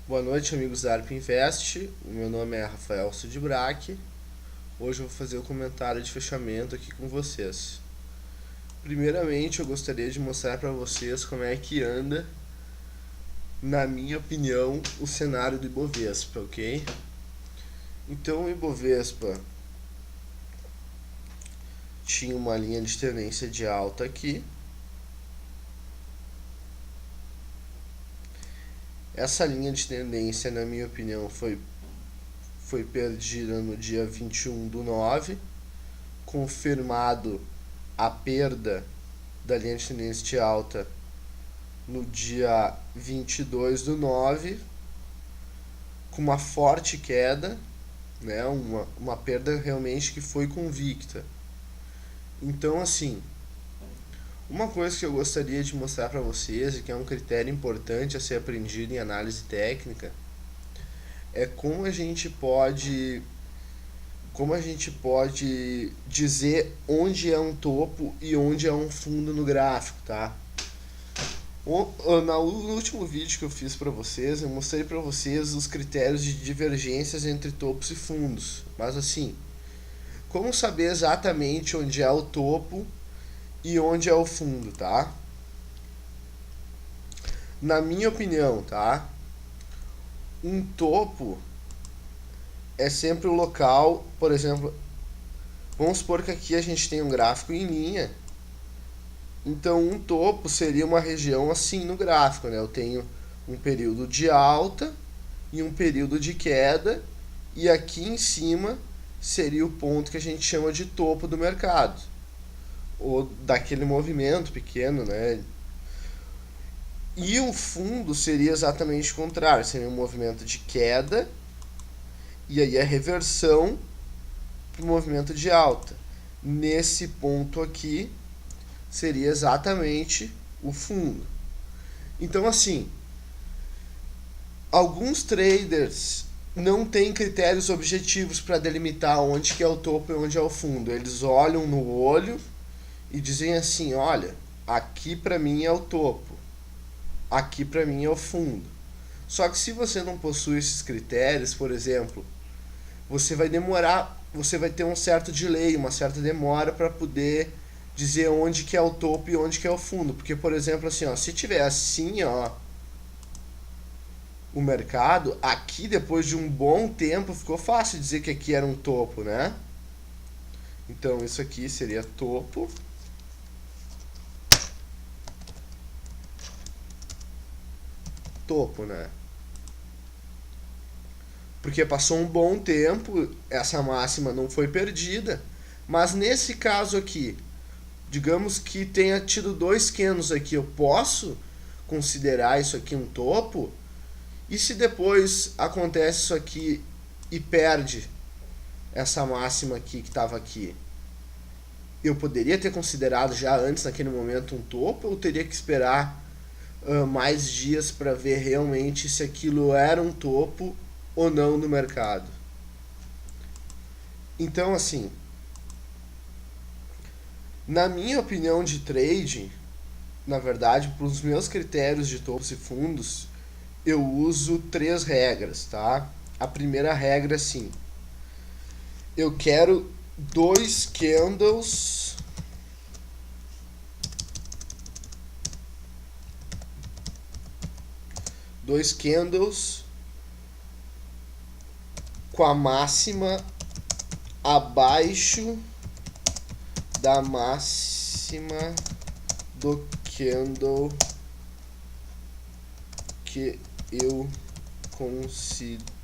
Boa noite, amigos da ARP Invest. O meu nome é Rafael Sudbrack. Hoje eu vou fazer o comentário de fechamento aqui com vocês. Primeiramente, eu gostaria de mostrar para vocês como é que anda, na minha opinião, o cenário do Ibovespa, ok? Então, o Ibovespa tinha uma linha de tendência de alta aqui. Essa linha de tendência, na minha opinião, foi perdida no dia 21/9, confirmado a perda da linha de tendência de alta no dia 22/9, com uma forte queda, né? Uma perda realmente que foi convicta. Então, assim, uma coisa que eu gostaria de mostrar para vocês, e que é um critério importante a ser aprendido em análise técnica, é como a gente pode dizer onde é um topo e onde é um fundo no gráfico, tá? No último vídeo que eu fiz para vocês, eu mostrei para vocês os critérios de divergências entre topos e fundos. Mas assim, como saber exatamente onde é o topo e onde é o fundo, tá? Na minha opinião, tá? Um topo é sempre o local, por exemplo, vamos supor que aqui a gente tem um gráfico em linha. Então, um topo seria uma região assim no gráfico, né? Eu tenho um período de alta e um período de queda, e aqui em cima seria o ponto que a gente chama de topo do mercado, ou daquele movimento pequeno, né? E o fundo seria exatamente o contrário, seria um movimento de queda, e aí a reversão para o movimento de alta. Nesse ponto aqui seria exatamente o fundo. Então, assim, alguns traders não têm critérios objetivos para delimitar onde que é o topo e onde é o fundo. Eles olham no olho e dizem assim: olha, aqui para mim é o topo, aqui para mim é o fundo. Só que se você não possui esses critérios, por exemplo, você vai ter um certo delay, uma certa demora para poder dizer onde que é o topo e onde que é o fundo. Porque, por exemplo, assim, ó, se tiver assim, ó, o mercado, aqui depois de um bom tempo ficou fácil dizer que aqui era um topo, né? Então isso aqui seria topo. Topo, né? Porque passou um bom tempo, essa máxima não foi perdida, mas nesse caso aqui, digamos que tenha tido dois candles aqui, eu posso considerar isso aqui um topo? E se depois acontece isso aqui e perde essa máxima aqui que estava aqui? Eu poderia ter considerado já antes, naquele momento, um topo, ou teria que esperar mais dias para ver realmente se aquilo era um topo ou não no mercado? Então, assim, na minha opinião de trade, na verdade, para os meus critérios de topos e fundos, eu uso 3 regras, tá? A primeira regra é assim: eu quero dois candles com a máxima abaixo da máxima do candle que eu considero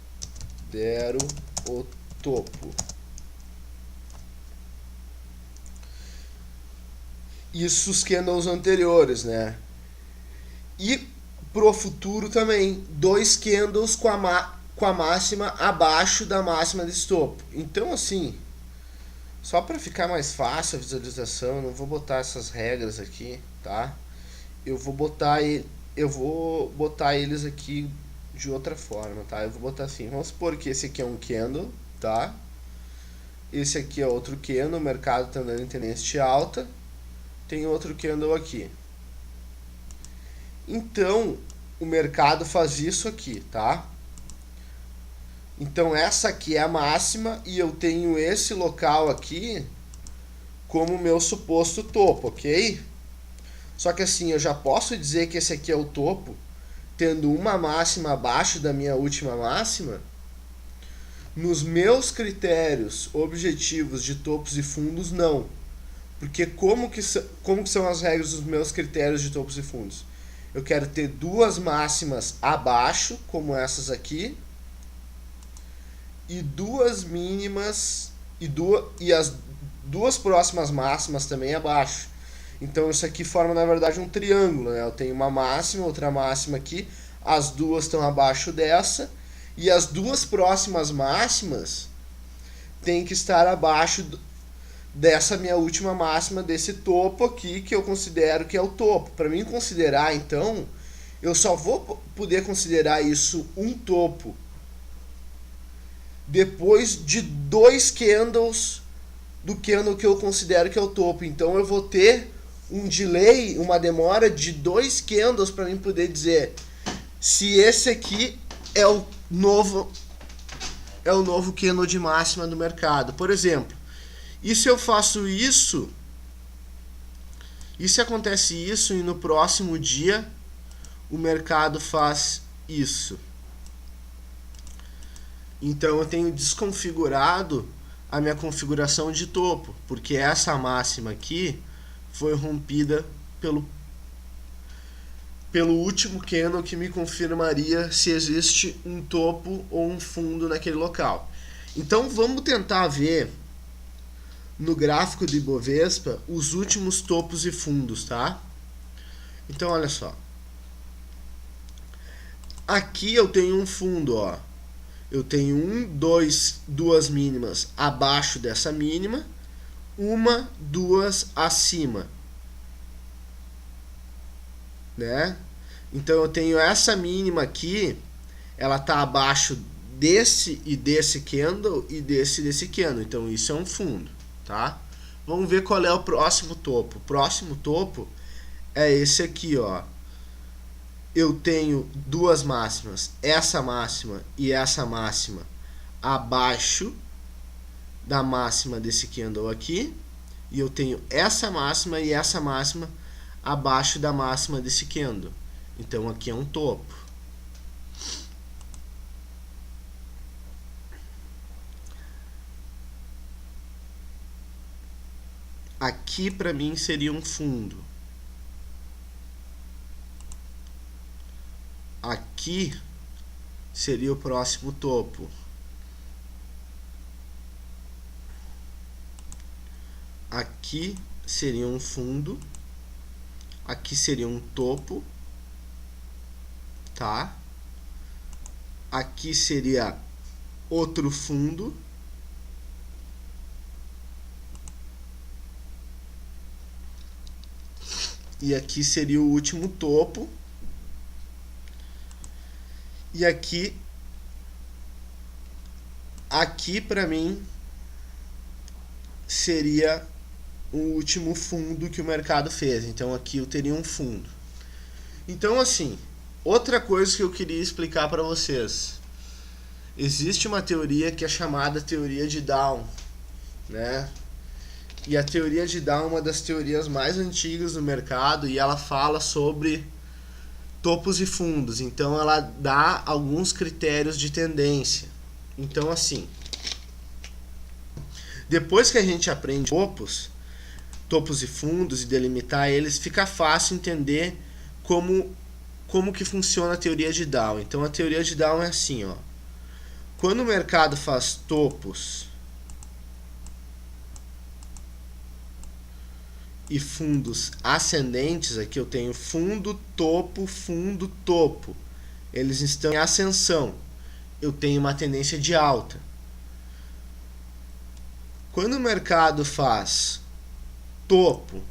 o topo. Isso os candles anteriores, né? E pro futuro também, dois candles com a máxima abaixo da máxima desse topo. Então, assim, só para ficar mais fácil a visualização, eu não vou botar essas regras aqui, tá? Eu vou botar eles aqui de outra forma, tá? Eu vou botar assim, vamos supor que esse aqui é um candle, tá? Esse aqui é outro candle, o mercado está andando em tendência de alta. Tem outro candle aqui. Então, o mercado faz isso aqui, tá? Então essa aqui é a máxima e eu tenho esse local aqui como meu suposto topo, ok? Só que assim, eu já posso dizer que esse aqui é o topo, tendo uma máxima abaixo da minha última máxima. Nos meus critérios objetivos de topos e fundos, não. Porque como que são as regras dos meus critérios de topos e fundos? Eu quero ter duas máximas abaixo, como essas aqui, e duas mínimas e as duas próximas máximas também abaixo. Então isso aqui forma na verdade um triângulo, né? Eu tenho uma máxima, outra máxima aqui, as duas estão abaixo dessa e as duas próximas máximas têm que estar abaixo dessa minha última máxima, desse topo aqui que eu considero que é o topo. Para mim considerar, então, eu só vou poder considerar isso um topo depois de dois candles do candle que eu considero que é o topo. Então eu vou ter um delay, uma demora de dois candles para mim poder dizer se esse aqui é o novo candle de máxima do mercado. Por exemplo, e se eu faço isso, e se acontece isso e no próximo dia o mercado faz isso? Então eu tenho desconfigurado a minha configuração de topo, porque essa máxima aqui foi rompida pelo último candle que me confirmaria se existe um topo ou um fundo naquele local. Então vamos tentar ver no gráfico do Ibovespa os últimos topos e fundos, tá? Então olha só. Aqui eu tenho um fundo, ó. Eu tenho duas mínimas abaixo dessa mínima, duas acima, né? Então eu tenho essa mínima aqui, ela tá abaixo desse e desse candle e desse candle. Então isso é um fundo, tá? Vamos ver qual é o próximo topo. O próximo topo é esse aqui, ó. Eu tenho duas máximas, essa máxima e essa máxima abaixo da máxima desse candle aqui, e eu tenho essa máxima e essa máxima abaixo da máxima desse candle. Então aqui é um topo. Aqui para mim seria um fundo. Aqui seria o próximo topo. Aqui seria um fundo. Aqui seria um topo, tá? Aqui seria outro fundo. E aqui seria o último topo. E aqui para mim seria o último fundo que o mercado fez. Então aqui eu teria um fundo. Então assim, outra coisa que eu queria explicar para vocês. Existe uma teoria que é chamada teoria de Down, né? E a teoria de Down é uma das teorias mais antigas do mercado e ela fala sobre topos e fundos. Então ela dá alguns critérios de tendência. Então assim, depois que a gente aprende topos e fundos e delimitar eles, fica fácil entender como que funciona a teoria de Down. Então a teoria de Down é assim, ó. Quando o mercado faz topos e fundos ascendentes, aqui eu tenho fundo, topo. Eles estão em ascensão. Eu tenho uma tendência de alta. Quando o mercado faz topo,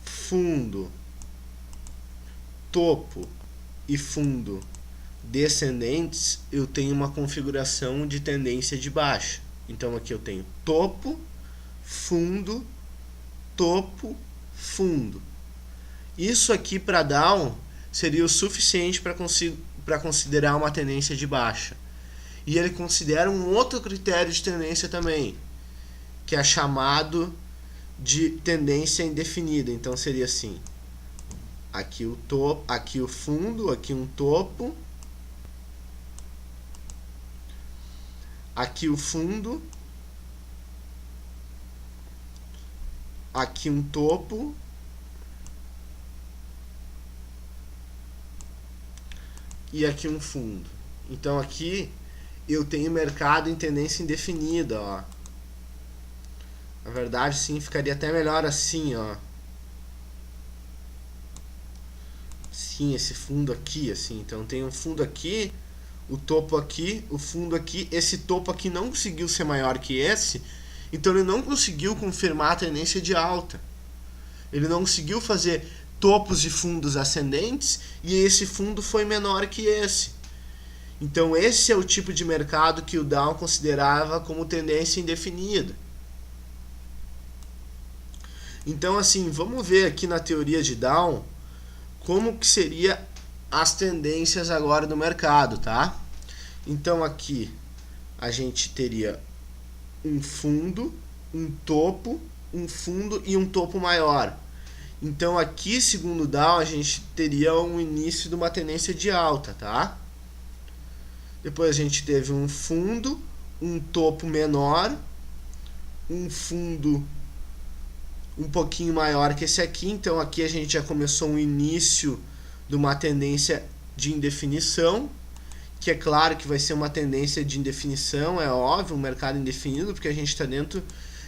fundo, topo e fundo descendentes, eu tenho uma configuração de tendência de baixa. Então aqui eu tenho topo, fundo, topo, fundo. Isso aqui para Down seria o suficiente para considerar uma tendência de baixa. E ele considera um outro critério de tendência também, que é chamado de tendência indefinida. Então seria assim: aqui o topo, aqui o fundo, aqui um topo, aqui o fundo, aqui um topo, e aqui um fundo. Então aqui eu tenho mercado em tendência indefinida, ó. Na verdade, sim, ficaria até melhor assim, ó. Sim, esse fundo aqui, assim. Então tem um fundo aqui, o topo aqui, o fundo aqui. Esse topo aqui não conseguiu ser maior que esse, então ele não conseguiu confirmar a tendência de alta. Ele não conseguiu fazer topos e fundos ascendentes, e esse fundo foi menor que esse. Então esse é o tipo de mercado que o Dow considerava como tendência indefinida. Então assim, vamos ver aqui na teoria de Dow como que seria as tendências agora do mercado, tá? Então aqui a gente teria um fundo, um topo, um fundo e um topo maior. Então aqui, segundo o Dow, a gente teria um início de uma tendência de alta, tá? Depois a gente teve um fundo, um topo menor, um fundo um pouquinho maior que esse aqui. Então aqui a gente já começou um início de uma tendência de indefinição, que é claro que vai ser uma tendência de indefinição, é óbvio, um mercado indefinido, porque a gente está dentro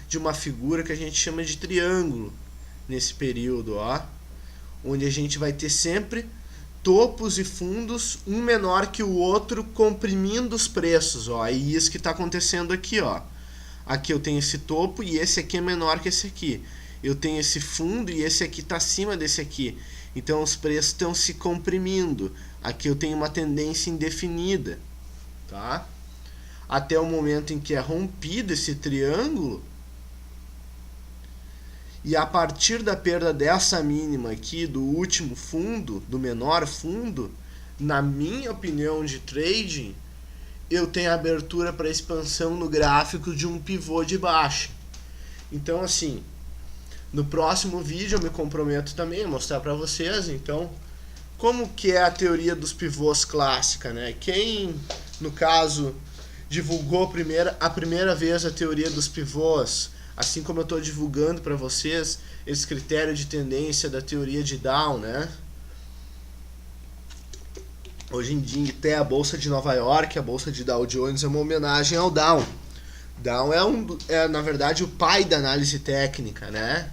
de uma figura que a gente chama de triângulo nesse período, ó, onde a gente vai ter sempre topos e fundos, um menor que o outro, comprimindo os preços, ó. E isso que está acontecendo aqui, ó. Aqui eu tenho esse topo e esse aqui é menor que esse aqui. Eu tenho esse fundo e esse aqui está acima desse aqui. Então os preços estão se comprimindo. Aqui eu tenho uma tendência indefinida, tá? Até o momento em que é rompido esse triângulo. E a partir da perda dessa mínima aqui, do último fundo, do menor fundo, na minha opinião de trading, eu tenho abertura para expansão no gráfico de um pivô de baixa. Então assim, no próximo vídeo eu me comprometo também a mostrar para vocês, então, como que é a teoria dos pivôs clássica, né? Quem, no caso, divulgou a primeira vez a teoria dos pivôs, assim como eu estou divulgando para vocês esse critério de tendência da teoria de Dow, né? Hoje em dia até a Bolsa de Nova York, a Bolsa de Dow Jones é uma homenagem ao Dow. Dow é na verdade o pai da análise técnica, né?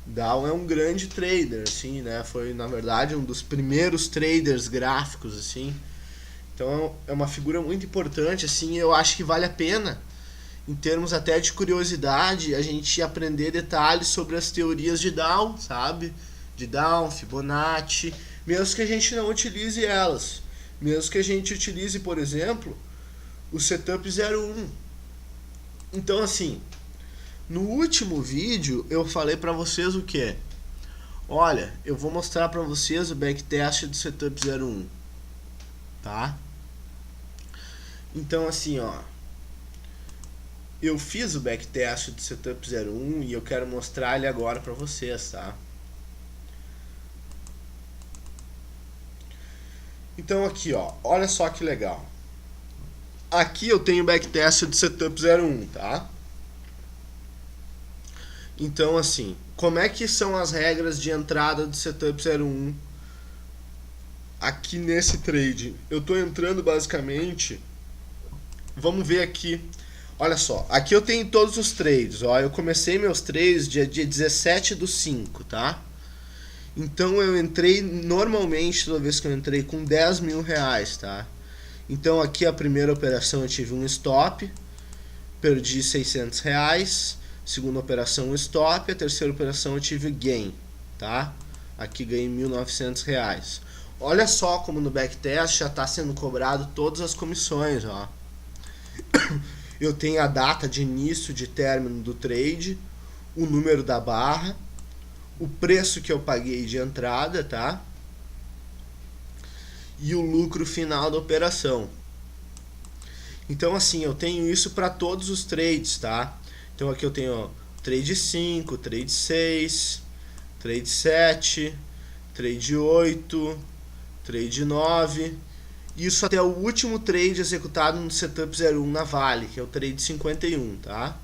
Dow é um grande trader, assim, né? Foi na verdade um dos primeiros traders gráficos, assim. Então é uma figura muito importante, assim, eu acho que vale a pena, em termos até de curiosidade, a gente aprender detalhes sobre as teorias de Dow, sabe? De Dow, Fibonacci, mesmo que a gente não utilize elas. Mesmo que a gente utilize, por exemplo, o Setup 01. Então, assim, no último vídeo eu falei para vocês o que? Olha, eu vou mostrar para vocês o backtest do Setup 01, tá? Então, assim, ó, eu fiz o backtest do Setup 01 e eu quero mostrar ele agora para vocês, tá? Então aqui, ó, olha só que legal. Aqui eu tenho o backtest do Setup 01, tá? Então assim, como é que são as regras de entrada do Setup 01 aqui nesse trade? Eu tô entrando basicamente, vamos ver aqui. Olha só, aqui eu tenho todos os trades, ó, eu comecei meus trades dia 17/5, tá? Então eu entrei, normalmente, toda vez que eu entrei, com 10 mil reais, tá? Então aqui a primeira operação eu tive um stop, perdi 600 reais, segunda operação um stop, a terceira operação eu tive gain, tá? Aqui ganhei 1.900 reais. Olha só como no backtest já está sendo cobrado todas as comissões, ó. Eu tenho a data de início de término do trade, o número da barra, o preço que eu paguei de entrada, tá? e o lucro final da operação. Então assim, eu tenho isso para todos os trades, tá? Então aqui eu tenho, ó, trade 5, trade 6, trade 7, trade 8, trade 9, isso até o último trade executado no Setup 01 na Vale, que é o trade 51, tá?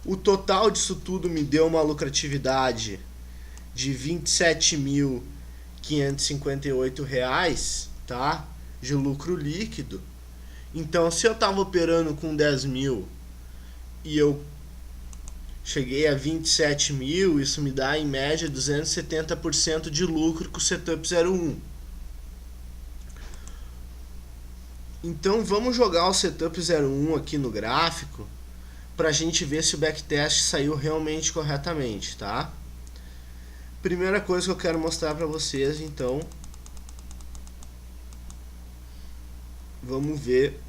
O total disso tudo me deu uma lucratividade de R$ 27.558, tá? De lucro líquido. Então, se eu estava operando com 10 mil e eu cheguei a 27 mil, isso me dá em média 270% de lucro com o Setup 01. Então vamos jogar o Setup 01 aqui no gráfico para a gente ver se o backtest saiu realmente corretamente, tá? Primeira coisa que eu quero mostrar para vocês, então, vamos ver,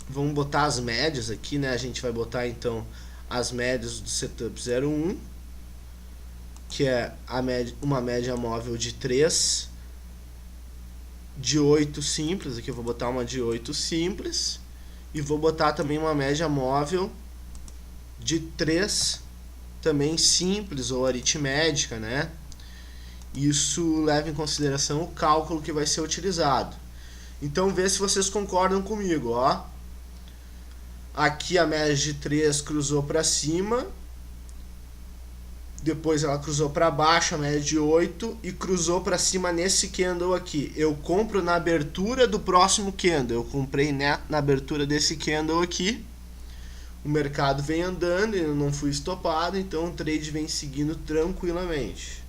vamos botar as médias aqui, né? A gente vai botar então as médias do Setup 01, que é uma média móvel de 3, de 8 simples, aqui eu vou botar uma de 8 simples, e vou botar também uma média móvel de 3, também simples ou aritmética, né? Isso leva em consideração o cálculo que vai ser utilizado. Então vê se vocês concordam comigo, ó. Aqui a média de 3 cruzou para cima, depois ela cruzou para baixo, a média de 8, e cruzou para cima nesse candle aqui. Eu compro na abertura do próximo candle, eu comprei na abertura desse candle aqui. O mercado vem andando, eu não fui estopado, então o trade vem seguindo tranquilamente.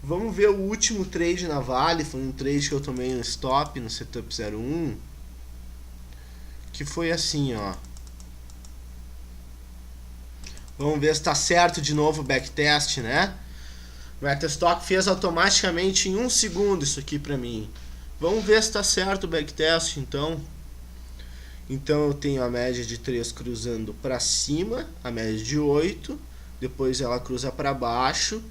Vamos ver o último trade na Vale, foi um trade que eu tomei no stop no Setup 01, que foi assim, ó. Vamos ver se está certo de novo o backtest, né? O Backtest fez automaticamente em 1 segundo isso aqui para mim. Vamos ver se está certo o backtest, então. Então eu tenho a média de 3 cruzando para cima, a média de 8, depois ela cruza para baixo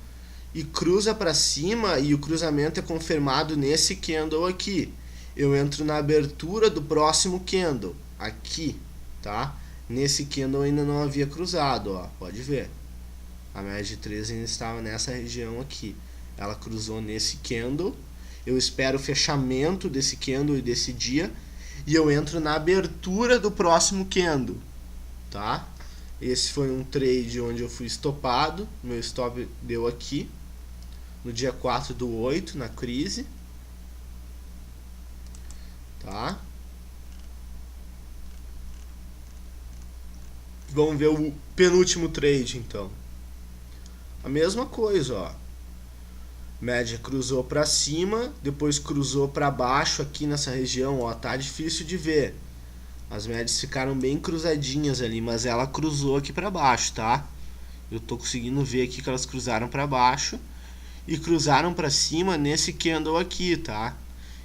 e cruza para cima, e o cruzamento é confirmado nesse candle aqui. Eu entro na abertura do próximo candle, aqui, tá? Nesse candle ainda não havia cruzado, ó, pode ver. A média de 3 ainda estava nessa região aqui. Ela cruzou nesse candle. Eu espero o fechamento desse candle e desse dia, e eu entro na abertura do próximo candle, tá? Esse foi um trade onde eu fui estopado. Meu stop deu aqui no dia 4/8, na crise, tá? Vamos ver o penúltimo trade, então. A mesma coisa, ó. Média cruzou para cima, depois cruzou para baixo aqui nessa região, ó. Tá difícil de ver. As médias ficaram bem cruzadinhas ali, mas ela cruzou aqui para baixo, tá? Eu tô conseguindo ver aqui que elas cruzaram para baixo e cruzaram para cima nesse candle aqui, tá?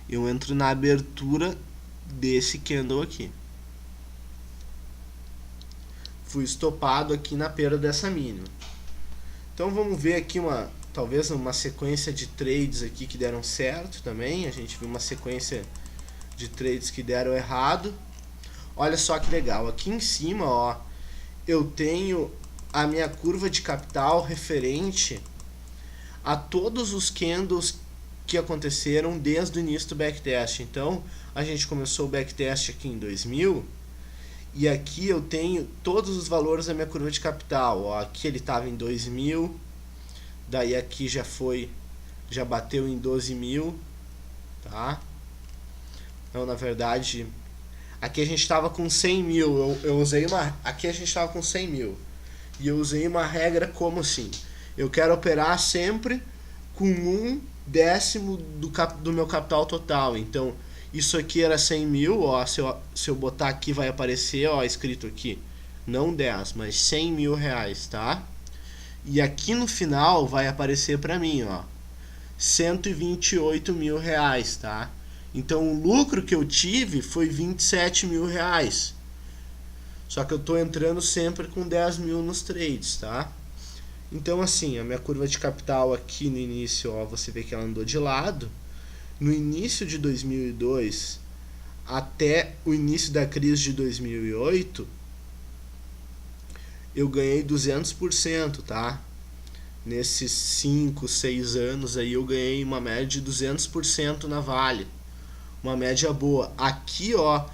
Eu entro na abertura desse candle aqui. Fui estopado aqui na perda dessa mínima. Então vamos ver aqui talvez uma sequência de trades aqui que deram certo também. A gente viu uma sequência de trades que deram errado. Olha só que legal, aqui em cima, ó, eu tenho a minha curva de capital referente a todos os candles que aconteceram desde o início do backtest. Então a gente começou o backtest aqui em 2000, e aqui eu tenho todos os valores da minha curva de capital, ó. Aqui ele estava em 2.000, daí aqui já bateu em 12.000, tá? Então, na verdade, aqui a gente estava com 100 mil, eu usei aqui a gente estava com 100 mil, e eu usei uma regra como assim: eu quero operar sempre com 1/10 do meu capital total. Então, isso aqui era 100 mil, ó, se eu botar aqui vai aparecer, ó, escrito aqui, não 10, mas 100 mil reais, tá? E aqui no final vai aparecer pra mim, ó, 128 mil reais, tá? Então o lucro que eu tive foi 27 mil reais. Só que eu tô entrando sempre com 10 mil nos trades, tá? Então assim, a minha curva de capital aqui no início, ó, você vê que ela andou de lado. no início de 2002 até o início da crise de 2008, eu ganhei 200%, tá? Nesses 5, 6 anos aí eu ganhei uma média de 200% na Vale. Uma média boa. Aqui, ó,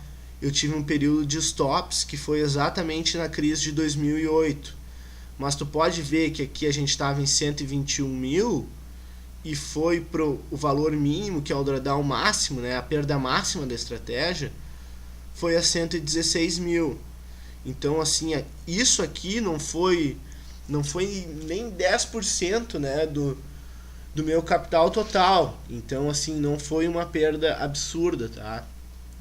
eu tive um período de stops que foi exatamente na crise de 2008. Mas tu pode ver que aqui a gente estava em 121 mil e foi pro o valor mínimo, que é o drawdown máximo, né, a perda máxima da estratégia, foi a 116 mil. Então, assim, isso aqui não foi nem 10%, né, do meu capital total. Então, assim, não foi uma perda absurda, tá?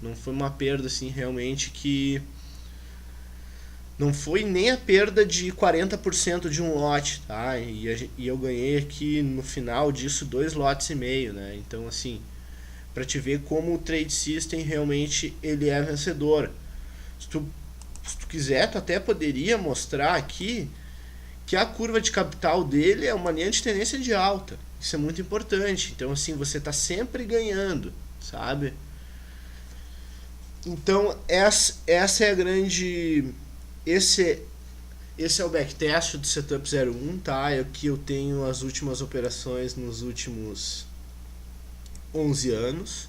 Não foi uma perda, assim, realmente que... Não foi nem a perda de 40% de um lote, tá? E eu ganhei aqui no final disso 2,5 lotes, né? Então, assim, para te ver como o Trade System realmente ele é vencedor. Se tu quiser, tu até poderia mostrar aqui que a curva de capital dele é uma linha de tendência de alta. Isso é muito importante. Então, assim, você está sempre ganhando, sabe? Então, essa é a grande... Esse é o backtest do Setup 01, tá? Aqui eu tenho as últimas operações nos últimos 11 anos.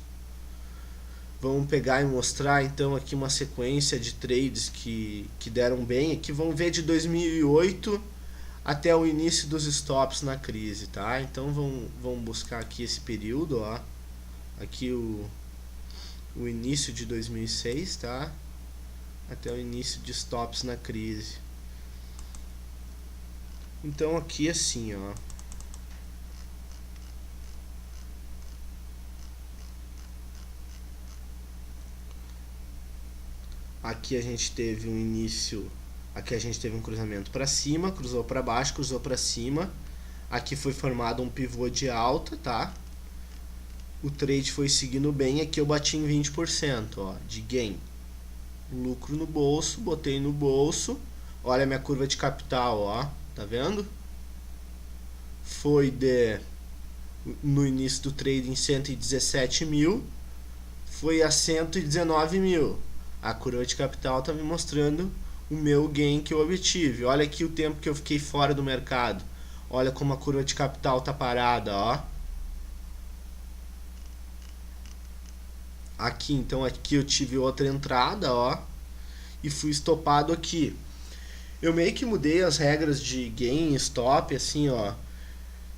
Vamos pegar e mostrar então aqui uma sequência de trades que deram bem. Aqui vamos ver de 2008 até o início dos stops na crise, tá? Então vamos buscar aqui esse período, ó. Aqui o início de 2006, tá? Até o início de stops na crise. Então aqui assim, ó. Aqui a gente teve um início, aqui a gente teve um cruzamento para cima, cruzou para baixo, cruzou para cima. Aqui foi formado um pivô de alta, tá? O trade foi seguindo bem, aqui eu bati em 20%, ó, de gain. Lucro no bolso, botei no bolso. Olha a minha curva de capital, ó, tá vendo? Foi no início do trade em 117 mil, foi a 119 mil. A curva de capital tá me mostrando o meu gain que eu obtive. Olha aqui o tempo que eu fiquei fora do mercado. Olha como a curva de capital tá parada, ó. Aqui, então, aqui eu tive outra entrada, ó, e fui estopado aqui. Eu meio que mudei as regras de gain e stop, assim, ó.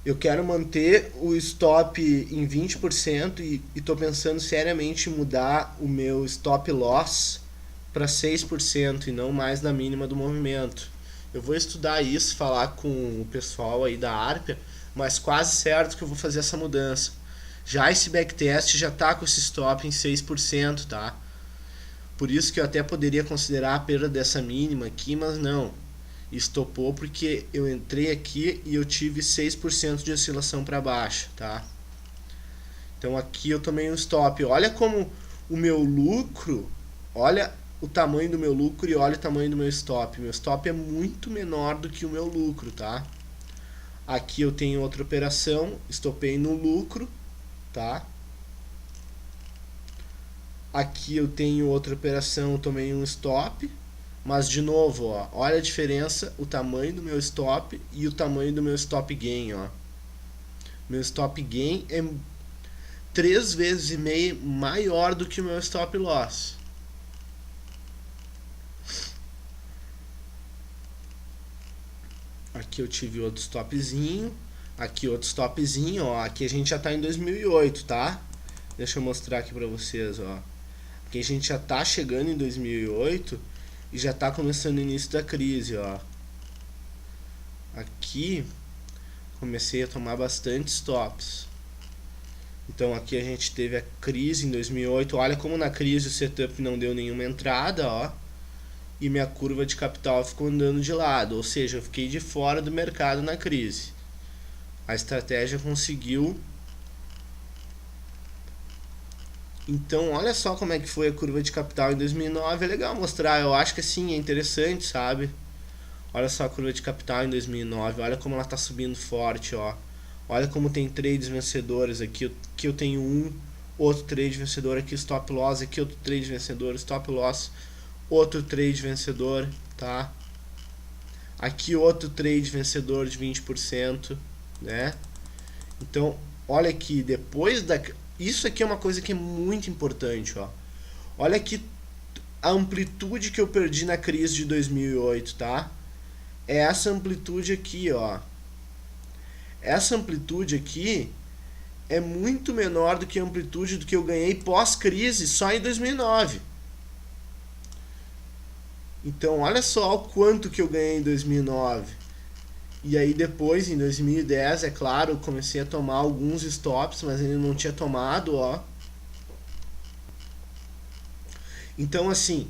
Eu quero manter o stop em 20% e tô pensando seriamente em mudar o meu stop loss para 6% e não mais na mínima do movimento. Eu vou estudar isso, falar com o pessoal aí da Arpia, mas quase certo que eu vou fazer essa mudança. Já esse backtest já tá com esse stop em 6%, tá? Por isso que eu até poderia considerar a perda dessa mínima aqui, mas não. Estopou porque eu entrei aqui e eu tive 6% de oscilação para baixo, tá? Então aqui eu tomei um stop. Olha como o meu lucro, olha o tamanho do meu lucro e olha o tamanho do meu stop. Meu stop é muito menor do que o meu lucro, tá? Aqui eu tenho outra operação, estopei no lucro, tá? Aqui eu tenho outra operação, eu tomei um stop, mas de novo, ó, olha a diferença, o tamanho do meu stop e o tamanho do meu stop gain, ó. Meu stop gain é 3,5 vezes maior do que o meu stop loss. Aqui eu tive outro stopzinho, aqui outro stopzinho, ó. Aqui a gente já tá em 2008, tá? Deixa eu mostrar aqui pra vocês, ó. Aqui a gente já tá chegando em 2008 e já tá começando o início da crise, ó. Aqui comecei a tomar bastante stops. Então aqui a gente teve a crise em 2008. Olha como na crise o setup não deu nenhuma entrada, ó. E minha curva de capital ficou andando de lado, ou seja, eu fiquei de fora do mercado na crise. A estratégia conseguiu. Então, olha só como é que foi a curva de capital em 2009. É legal mostrar, eu acho que assim, é interessante, sabe? Olha só a curva de capital em 2009, olha como ela tá subindo forte, ó. Olha como tem trades vencedores aqui. Aqui eu tenho outro trade vencedor, aqui stop loss, aqui outro trade vencedor, stop loss, outro trade vencedor, tá? Aqui outro trade vencedor de 20%, né? Então, olha aqui, isso aqui é uma coisa que é muito importante, ó. Olha aqui a amplitude que eu perdi na crise de 2008, tá? É essa amplitude aqui, ó. Essa amplitude aqui é muito menor do que a amplitude do que eu ganhei pós-crise só em 2009. Então, olha só o quanto que eu ganhei em 2009. E aí depois, em 2010, é claro, eu comecei a tomar alguns stops, mas ainda não tinha tomado, ó. Então, assim,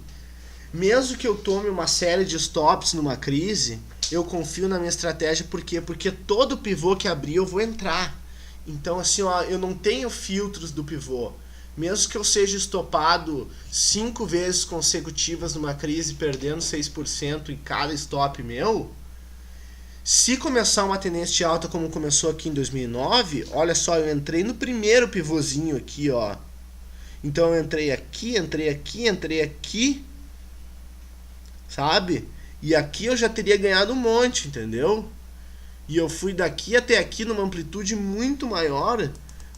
mesmo que eu tome uma série de stops numa crise, eu confio na minha estratégia, por quê? Porque todo pivô que abrir eu vou entrar. Então, assim, ó, eu não tenho filtros do pivô. Mesmo que eu seja estopado 5 vezes consecutivas numa crise, perdendo 6% em cada stop meu, se começar uma tendência de alta como começou aqui em 2009, olha só, eu entrei no primeiro pivôzinho aqui, ó. Então eu entrei aqui, sabe? E aqui eu já teria ganhado um monte, entendeu? E eu fui daqui até aqui numa amplitude muito maior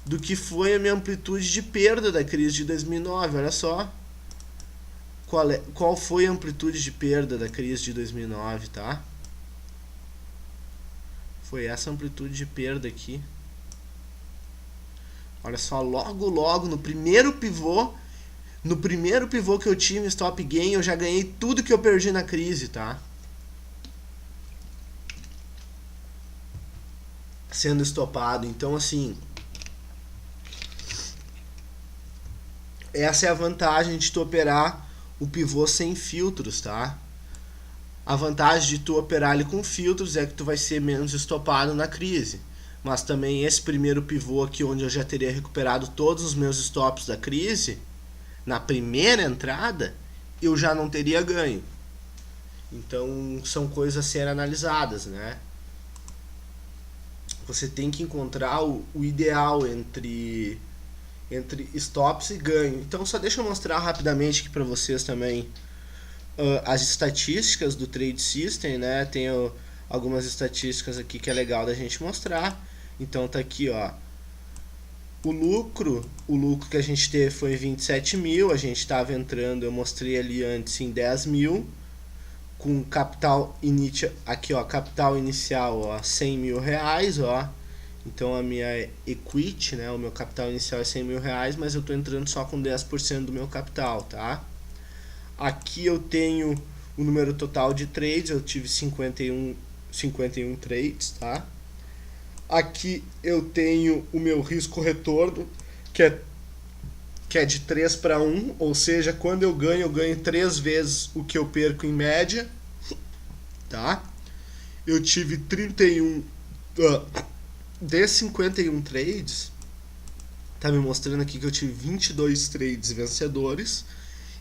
do que foi a minha amplitude de perda da crise de 2009. Olha só. Qual foi a amplitude de perda da crise de 2009, tá? Foi essa amplitude de perda aqui. Olha só, logo no primeiro pivô que eu tive stop gain, eu já ganhei tudo que eu perdi na crise, tá? Sendo estopado. Então, assim, essa é a vantagem de tu operar o pivô sem filtros, tá? A vantagem de tu operar ele com filtros é que tu vai ser menos estopado na crise. Mas também esse primeiro pivô aqui, onde eu já teria recuperado todos os meus stops da crise, na primeira entrada, eu já não teria ganho. Então, são coisas a serem analisadas, né? Você tem que encontrar o ideal entre stops e ganho. Então, só deixa eu mostrar rapidamente aqui para vocês também as estatísticas do Trade System, né? Tem algumas estatísticas aqui que é legal da gente mostrar. Então tá aqui, ó. O lucro que a gente teve foi 27 mil. A gente estava entrando, eu mostrei ali antes, em 10 mil. Com capital inicial, aqui ó, capital inicial, ó, 100 mil reais, ó. Então a minha equity, né, o meu capital inicial é 100 mil reais, mas eu tô entrando só com 10% do meu capital, tá? Aqui eu tenho o número total de trades, eu tive 51 trades, tá? Aqui eu tenho o meu risco-retorno, que é de 3 para 1, ou seja, quando eu ganho 3 vezes o que eu perco em média, tá? Eu tive 31 de 51 trades, tá me mostrando aqui que eu tive 22 trades vencedores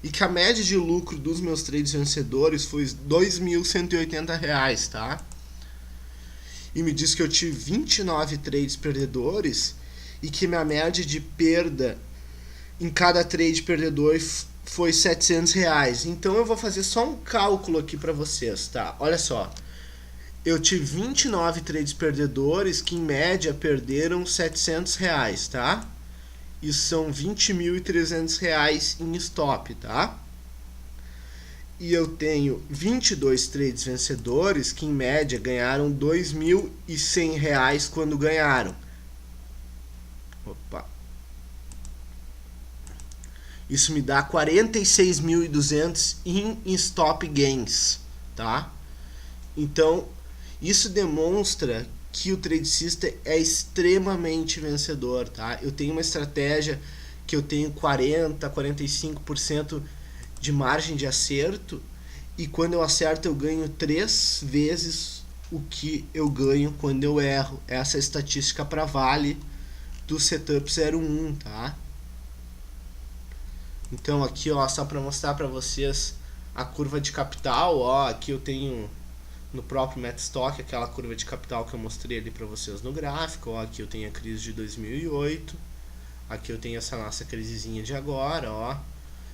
e que a média de lucro dos meus trades vencedores foi R$ 2.180, tá? E me diz que eu tive 29 trades perdedores e que minha média de perda em cada trade perdedor foi R$ 700. Então eu vou fazer só um cálculo aqui para vocês, tá? Olha só. Eu tive 29 trades perdedores que em média perderam R$ 700, tá? Isso são R$ 20.300 em stop, tá? E eu tenho 22 trades vencedores que em média ganharam R$ 2.100 quando ganharam. Opa. Isso me dá 46.200 em stop gains, tá? Então, isso demonstra que o Trade System é extremamente vencedor, tá? Eu tenho uma estratégia que eu tenho 40, 45% de margem de acerto, e quando eu acerto eu ganho 3 vezes o que eu ganho quando eu erro. Essa é a estatística para Vale do Setup 01, tá? Então aqui, ó, só para mostrar para vocês a curva de capital, ó, aqui eu tenho no próprio Metastock, aquela curva de capital que eu mostrei ali para vocês no gráfico. Ó, aqui eu tenho a crise de 2008, aqui eu tenho essa nossa crisezinha de agora, ó,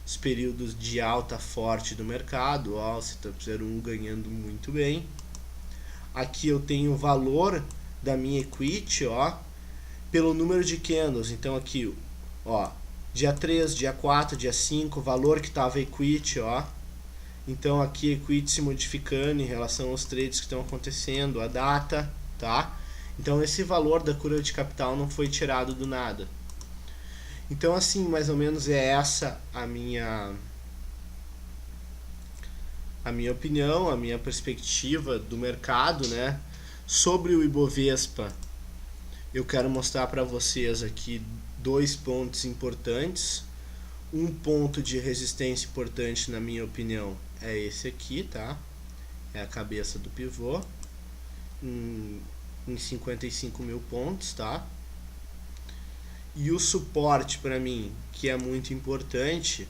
os períodos de alta forte do mercado, ó, o Setup 01 ganhando muito bem. Aqui eu tenho o valor da minha equity, ó, pelo número de candles. Então aqui, ó, dia 3, dia 4, dia 5, valor que estava equity, ó. Então aqui equity se modificando em relação aos trades que estão acontecendo, a data, tá? Então esse valor da curva de capital não foi tirado do nada. Então assim, mais ou menos é essa a minha opinião, a minha perspectiva do mercado, né? Sobre o Ibovespa, eu quero mostrar para vocês aqui 2 pontos importantes. Um ponto de resistência importante, na minha opinião, é esse aqui, tá? É a cabeça do pivô em 55 mil pontos, tá? E o suporte para mim, que é muito importante,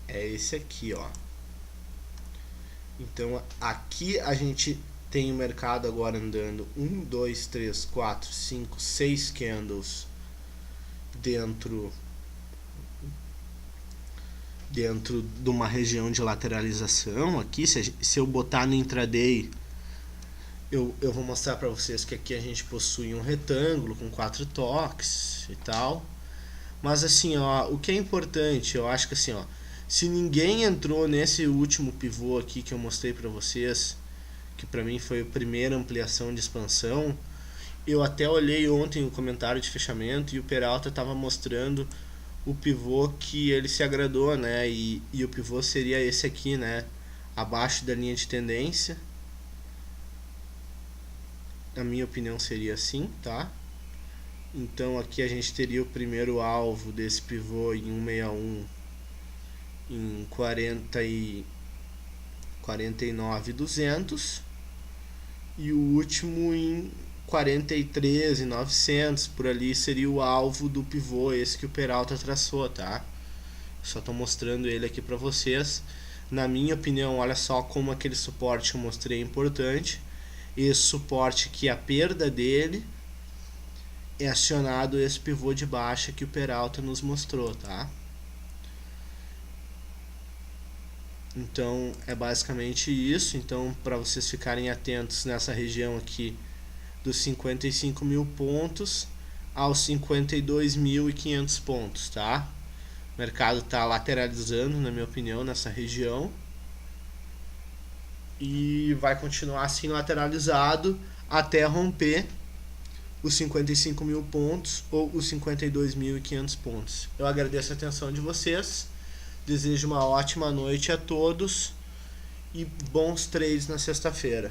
é esse aqui, ó. Então aqui a gente tem o mercado agora andando 1, 2, 3, 4, 5, 6 candles dentro de uma região de lateralização. Aqui, se eu botar no intraday, eu vou mostrar para vocês que aqui a gente possui um retângulo com 4 toques e tal. Mas assim, ó, o que é importante, eu acho que assim, ó, se ninguém entrou nesse último pivô aqui que eu mostrei para vocês, que para mim foi a primeira ampliação de expansão, eu até olhei ontem o comentário de fechamento e o Peralta estava mostrando o pivô que ele se agradou, né? E o pivô seria esse aqui, né? Abaixo da linha de tendência. Na minha opinião seria assim, tá? Então aqui a gente teria o primeiro alvo desse pivô em 161 em 49.200 e o último em 43.900, por ali seria o alvo do pivô, esse que o Peralta traçou, tá? Só tô mostrando ele aqui para vocês. Na minha opinião, olha só como aquele suporte que eu mostrei é importante. Esse suporte que a perda dele é acionado esse pivô de baixa que o Peralta nos mostrou, tá? Então é basicamente isso. Então, para vocês ficarem atentos nessa região aqui dos 55 mil pontos aos 52.500 pontos, tá? O mercado está lateralizando, na minha opinião, nessa região e vai continuar assim lateralizado até romper os 55 mil pontos ou os 52.500 pontos. Eu agradeço a atenção de vocês, desejo uma ótima noite a todos e bons trades na sexta-feira.